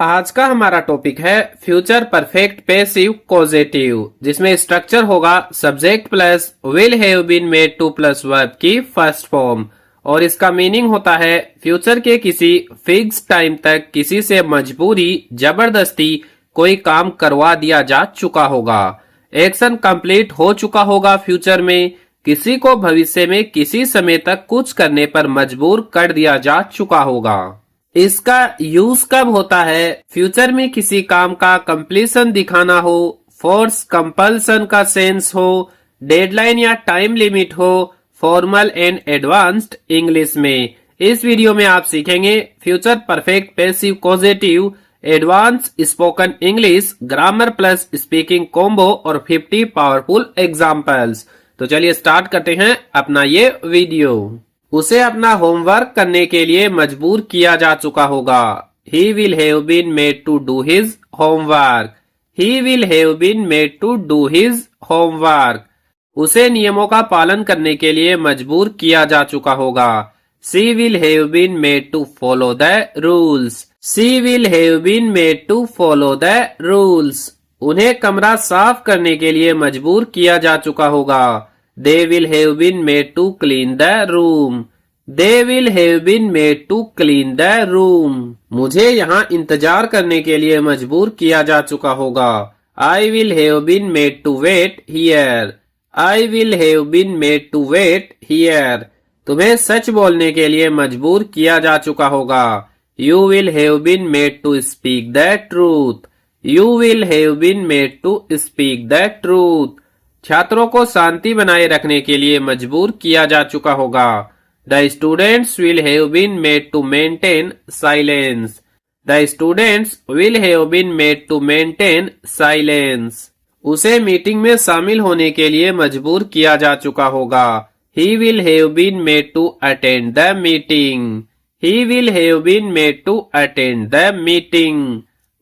आज का हमारा टॉपिक है फ्यूचर परफेक्ट पैसिव कॉजेटिव, जिसमें स्ट्रक्चर होगा subject plus will have been made to plus verb की फर्स्ट फॉर्म। और इसका मीनिंग होता है फ्यूचर के किसी फिक्स टाइम तक किसी से मजबूरी जबरदस्ती कोई काम करवा दिया जा चुका होगा। एक्शन कंप्लीट हो चुका होगा फ्यूचर में, किसी को भविष्य में किसी समय तक कुछ करने पर मजबूर कर दिया जा चुका होगा। इसका यूज कब होता है? फ्यूचर में किसी काम का कंप्लीशन दिखाना हो, फोर्स कंपल्सन का सेंस हो, डेडलाइन या टाइम लिमिट हो, फॉर्मल एंड एडवांस्ड इंग्लिश में। इस वीडियो में आप सीखेंगे future perfect passive causative, advance spoken English, grammar plus speaking combo और 50 पावरफुल एग्जाम्पल्स। तो चलिए स्टार्ट करते हैं अपना ये वीडियो। उसे अपना होमवर्क करने के लिए मजबूर किया जा चुका होगा। He will have been made to do his homework. He will have been made to do his homework. उसे नियमों का पालन करने के लिए मजबूर किया जा चुका होगा। She will have been made to follow the rules. She will have been made to follow the rules. उन्हें कमरा साफ करने के लिए मजबूर किया जा चुका होगा। They will have been made to clean the room. They will have been made to clean the room. मुझे यहाँ इंतजार करने के लिए मजबूर किया जा चुका होगा। I will have been made to wait here. I will have been made to wait here. तुम्हें सच बोलने के लिए मजबूर किया जा चुका होगा। You will have been made to speak the truth. You will have been made to speak the truth. छात्रों को शांति बनाए रखने के लिए मजबूर किया जा चुका होगा। The students will have been made to maintain silence. The students will have been made to maintain silence. उसे मीटिंग में शामिल होने के लिए मजबूर किया जा चुका होगा। He will have been made to attend the meeting. He will have been made to attend the meeting.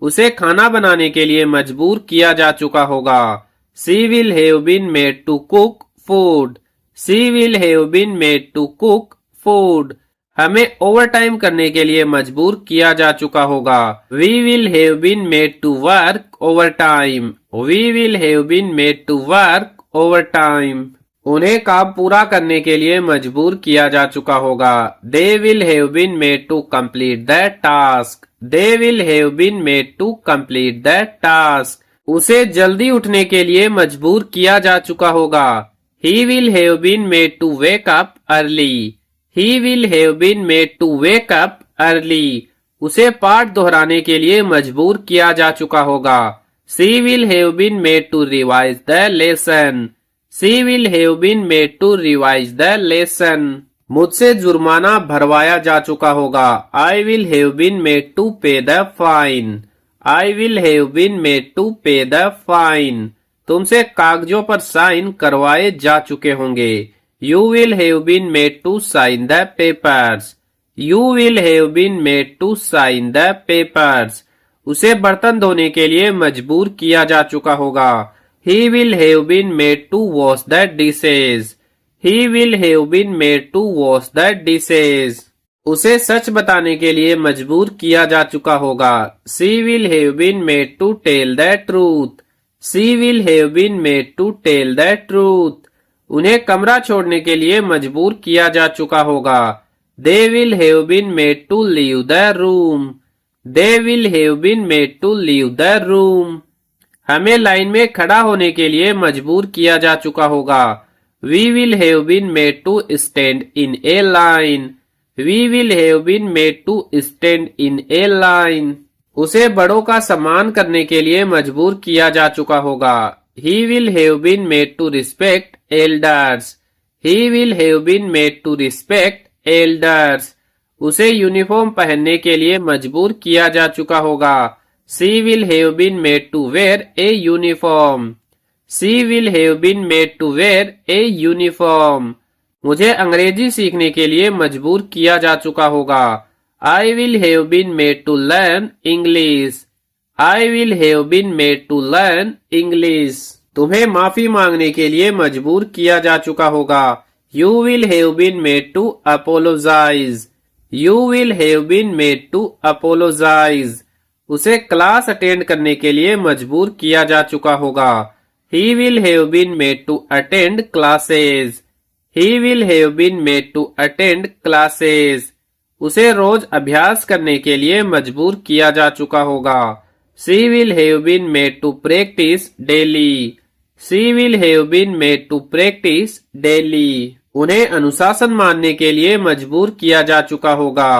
उसे खाना बनाने के लिए मजबूर किया जा चुका होगा। She will have been made to cook food. She will have been made to cook food. हमें ओवर टाइम करने के लिए मजबूर किया जा चुका होगा। We will have been made to work overtime. We will have been made to work overtime. उन्हें काम पूरा करने के लिए मजबूर किया जा चुका होगा। They will have been made to complete the task. They will have been made to complete the task. उसे जल्दी उठने के लिए मजबूर किया जा चुका होगा। He will have been made to wake up early. He will have been made to wake up early. उसे पाठ दोहराने के लिए मजबूर किया जा चुका होगा। She will have been made to revise the lesson. She will have been made to revise the lesson. मुझसे जुर्माना भरवाया जा चुका होगा। I will have been made to pay the fine. I will have been made to pay the fine. तुमसे कागजों पर sign करवाए जा चुके होंगे। You will have been made to sign the papers. You will have been made to sign the papers. उसे बर्तन धोने के लिए मजबूर किया जा चुका होगा। He will have been made to wash the dishes. He will have been made to wash the dishes. उसे सच बताने के लिए मजबूर किया जा चुका होगा। She will have been made to tell the truth. She will have been made to tell the truth. उन्हें कमरा छोड़ने के लिए मजबूर किया जा चुका होगा। They will have been made to leave the room. They will have been made to leave the room. हमें लाइन में खड़ा होने के लिए मजबूर किया जा चुका होगा। We will have been made to stand in a line. We will have been made to stand in a line. उसे बड़ों का सम्मान करने के लिए मजबूर किया जा चुका होगा। He will have been made to respect elders. He will have been made to respect elders. उसे यूनिफॉर्म पहनने के लिए मजबूर किया जा चुका होगा। She will have been made to wear a uniform. She will have been made to wear a uniform. मुझे अंग्रेजी सीखने के लिए मजबूर किया जा चुका होगा। I will have been made to learn English. I will have been made to learn English. तुम्हें माफी मांगने के लिए मजबूर किया जा चुका होगा। You will have been made to apologize. You will have been made to apologize. उसे क्लास अटेंड करने के लिए मजबूर किया जा चुका होगा। He will have been made to attend classes. He will have been made to attend classes. उसे रोज अभ्यास करने के लिए मजबूर किया जा चुका होगा। She will have been made to practice daily. She will have been made to practice daily. उन्हें अनुशासन मानने के लिए मजबूर किया जा चुका होगा।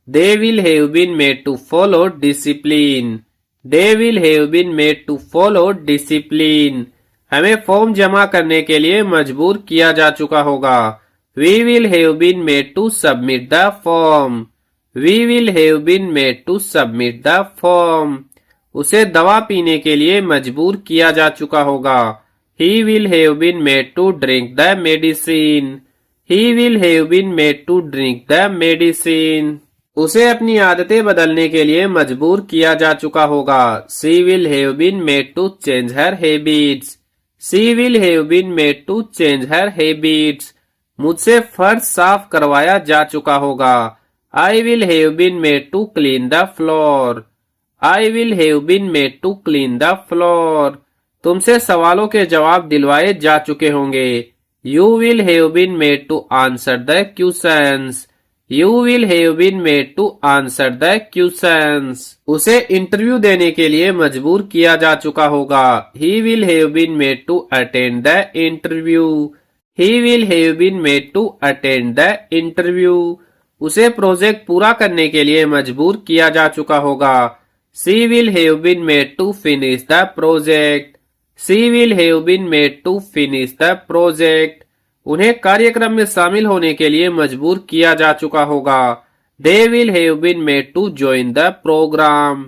They will have been made to follow discipline. They will have been made to follow discipline. हमें फॉर्म जमा करने के लिए मजबूर किया जा चुका होगा। We will have been made to submit the form. We will have been made to submit the form. उसे दवा पीने के लिए मजबूर किया जा चुका होगा। He will have been made to drink the medicine. He will have been made to drink the medicine. उसे अपनी आदतें बदलने के लिए मजबूर किया जा चुका होगा। She will have been made to change her habits. She will have been made to change her habits. मुझसे फर्श साफ करवाया जा चुका होगा। I will have been made to clean the floor. I will have been made to clean the floor. तुमसे सवालों के जवाब दिलवाए जा चुके होंगे। You will have been made to answer the questions. You will have been made to answer the questions. उसे interview देने के लिए मजबूर किया जा चुका होगा। He will have been made to attend the interview. He will have been made to attend the interview. उसे प्रोजेक्ट पूरा करने के लिए मजबूर किया जा चुका होगा। She will have been made to finish the project. She will have been made to finish the project. उन्हें कार्यक्रम में शामिल होने के लिए मजबूर किया जा चुका होगा। They will have been made to join the program.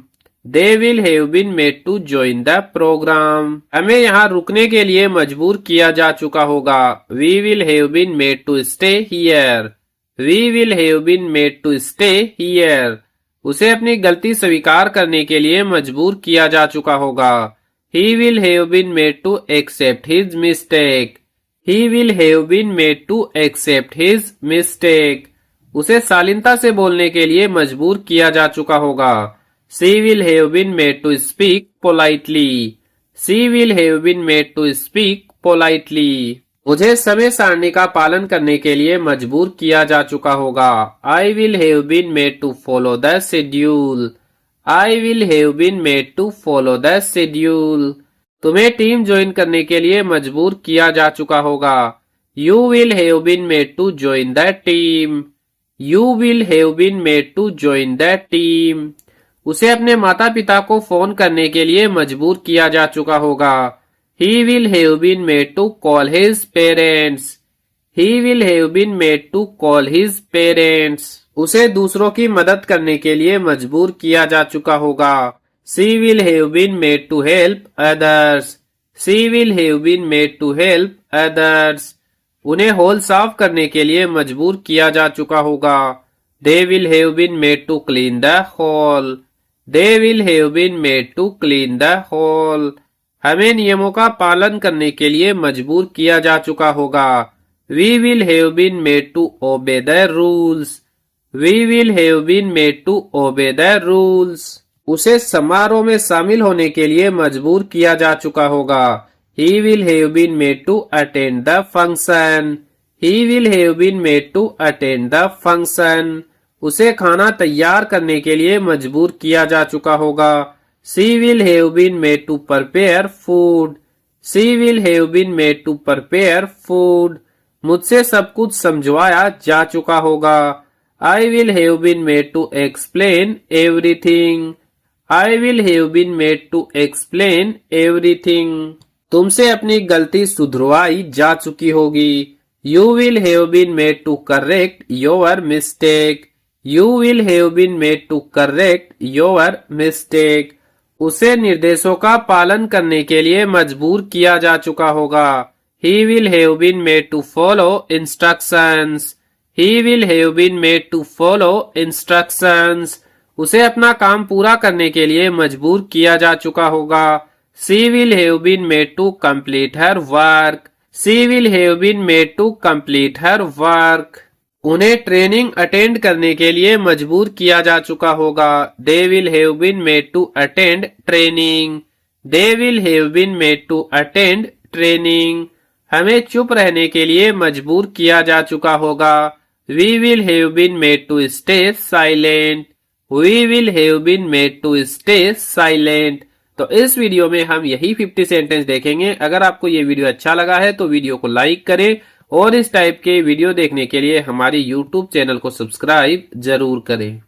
They will have been made to join the program. हमें यहाँ रुकने के लिए मजबूर किया जा चुका होगा। We will have been made to stay here. We will have been made to stay here. उसे अपनी गलती स्वीकार करने के लिए मजबूर किया जा चुका होगा। He will have been made to accept his mistake. He will have been made to accept his mistake. उसे शालीनता से बोलने के लिए मजबूर किया जा चुका होगा। She will have been made to speak politely. She will have been made to speak politely. मुझे समय सारणी का पालन करने के लिए मजबूर किया जा चुका होगा। I will have been made to follow the schedule. I will have been made to follow the schedule. तुम्हें टीम ज्वाइन करने के लिए मजबूर किया जा चुका होगा। You will have been made to join the team. You will have been made to join the team. उसे अपने माता पिता को फोन करने के लिए मजबूर किया जा चुका होगा। He will have been made to call his parents. He will have been made to call his parents. उसे दूसरों की मदद करने के लिए मजबूर किया जा चुका होगा। She will have been made to help others. She will have been made to help others. उन्हें हॉल साफ करने के लिए मजबूर किया जा चुका होगा। They will have been made to clean the hall. They will have been made to clean the hall. हमें नियमों का पालन करने के लिए मजबूर किया जा चुका होगा। We will have been made to obey the rules. We will have been made to obey the rules. उसे समारोह में शामिल होने के लिए मजबूर किया जा चुका होगा। He will have been made to attend the function. He will have been made to attend the function. उसे खाना तैयार करने के लिए मजबूर किया जा चुका होगा। She will have been made to prepare food. She will have been made to prepare food. मुझसे सब कुछ समझवाया जा चुका होगा। I will have been made to explain everything. I will have been made to explain everything. तुमसे अपनी गलती सुधरवाई जा चुकी होगी। You will have been made to correct your mistake. You will have been made to correct your mistake. उसे निर्देशों का पालन करने के लिए मजबूर किया जा चुका होगा। He will have been made to follow instructions. He will have been made to follow instructions. उसे अपना काम पूरा करने के लिए मजबूर किया जा चुका होगा। She will have been made to complete her work. She will have been made to complete her work. उन्हें ट्रेनिंग अटेंड करने के लिए मजबूर किया जा चुका होगा। They will have been made to attend training. They will have been made to attend training. हमें चुप रहने के लिए मजबूर किया जा चुका होगा। We will have been made to stay silent. We will have been made to stay silent. तो इस वीडियो में हम यही 50 सेंटेंस देखेंगे। अगर आपको ये वीडियो अच्छा लगा है तो वीडियो को लाइक करें और इस टाइप के वीडियो देखने के लिए हमारी YouTube चैनल को सब्सक्राइब जरूर करें।